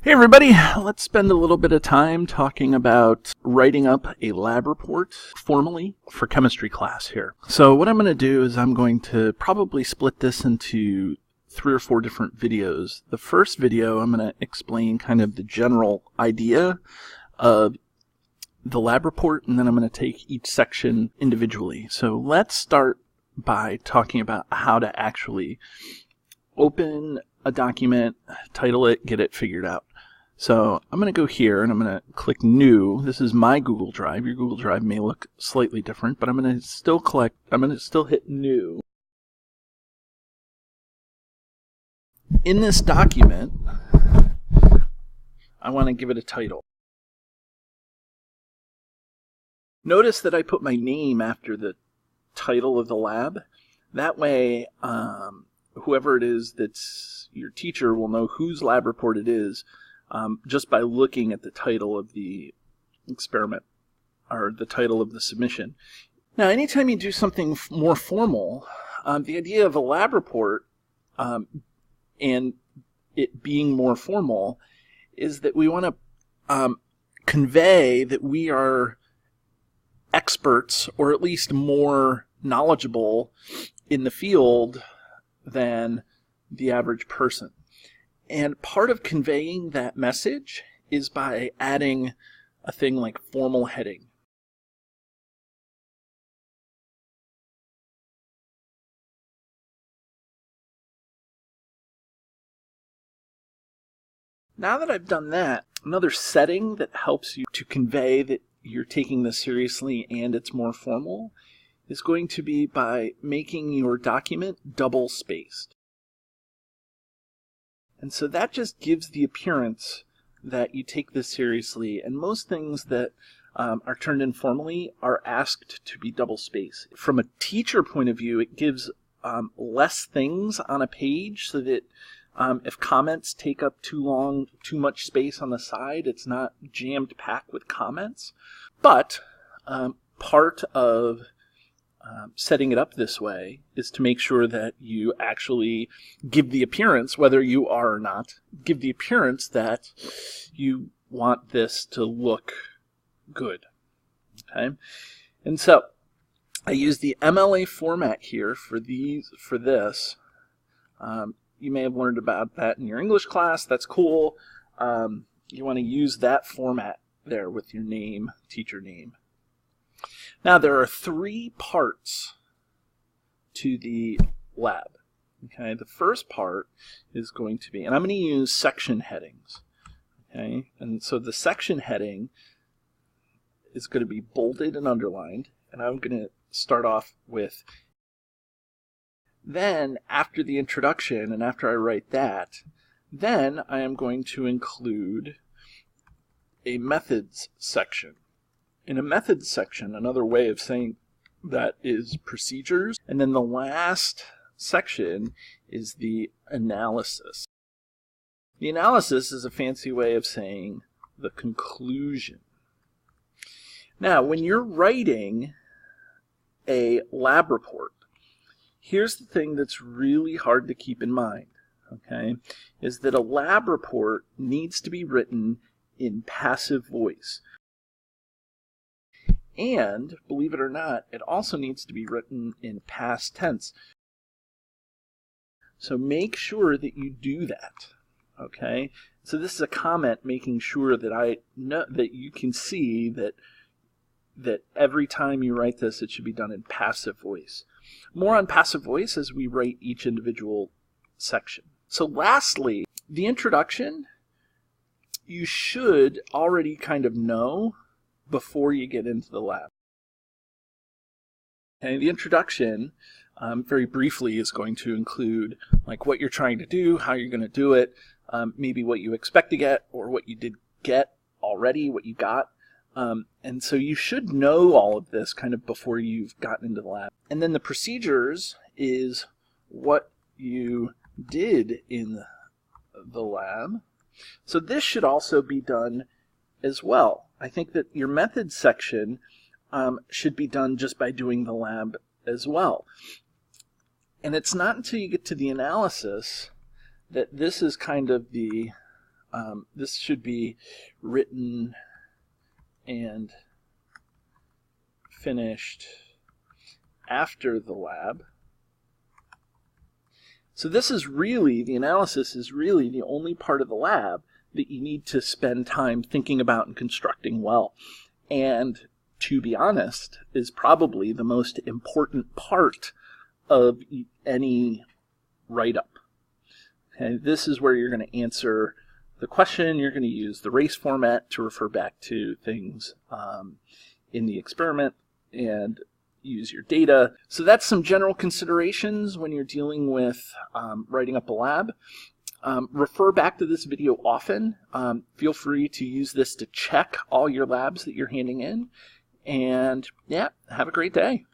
Hey everybody, let's spend a little bit of time talking about writing up a lab report formally for chemistry class here. So what I'm going to do is I'm going to probably split this into 3 or 4 different videos. The first video I'm going to explain kind of the general idea of the lab report, and then I'm going to take each section individually. So let's start by talking about how to actually open a document, title it, get it figured out. So I'm going to go here and I'm going to click New. This is my Google Drive. Your Google Drive may look slightly different, but I'm going to still hit New. In this document, I want to give it a title. Notice that I put my name after the title of the lab. That way, whoever it is that's your teacher will know whose lab report it is just by looking at the title of the experiment or the title of the submission. Now, anytime you do something more formal, the idea of a lab report and it being more formal is that we want to convey that we are experts, or at least more knowledgeable in the field than the average person. And part of conveying that message is by adding a thing like formal heading. Now that I've done that, another setting that helps you to convey that you're taking this seriously and it's more formal is going to be by making your document double-spaced. And so that just gives the appearance that you take this seriously, and most things that are turned in formally are asked to be double-spaced. From a teacher point of view, it gives less things on a page so that if comments take up too much space on the side, it's not jammed packed with comments. But part of setting it up this way is to make sure that you actually give the appearance, whether you are or not, give the appearance that you want this to look good. Okay, and so I use the MLA format here for this. You may have learned about that in your English class. That's cool. You want to use that format there with your name, teacher name. Now, there are 3 parts to the lab. Okay, the first part is going to be, and I'm going to use section headings. Okay, and so the section heading is going to be bolded and underlined, and I'm going to start off with. Then, after the introduction, and after I write that, then I am going to include a methods section. In a methods section, another way of saying that is procedures, and then the last section is the analysis. The analysis is a fancy way of saying the conclusion. Now, when you're writing a lab report, here's the thing that's really hard to keep in mind, okay, is that a lab report needs to be written in passive voice. And, believe it or not, it also needs to be written in past tense. So make sure that you do that, okay? So this is a comment making sure that I know that you can see that every time you write this, it should be done in passive voice. More on passive voice as we write each individual section. So lastly, the introduction, you should already kind of know before you get into the lab. Okay, the introduction, very briefly, is going to include like what you're trying to do, how you're going to do it, maybe what you expect to get or what you did get already, what you got. And so you should know all of this kind of before you've gotten into the lab. And then the procedures is what you did in the lab. So this should also be done as well. I think that your methods section should be done just by doing the lab as well. And it's not until you get to the analysis that this is kind of the This should be written and finished after the lab. So this is really, the analysis is really the only part of the lab that you need to spend time thinking about and constructing well. And to be honest, is probably the most important part of any write-up. Okay, this is where you're going to answer the question. You're going to use the race format to refer back to things in the experiment and use your data. So that's some general considerations when you're dealing with writing up a lab. Refer back to this video often. Feel free to use this to check all your labs that you're handing in. And yeah, have a great day.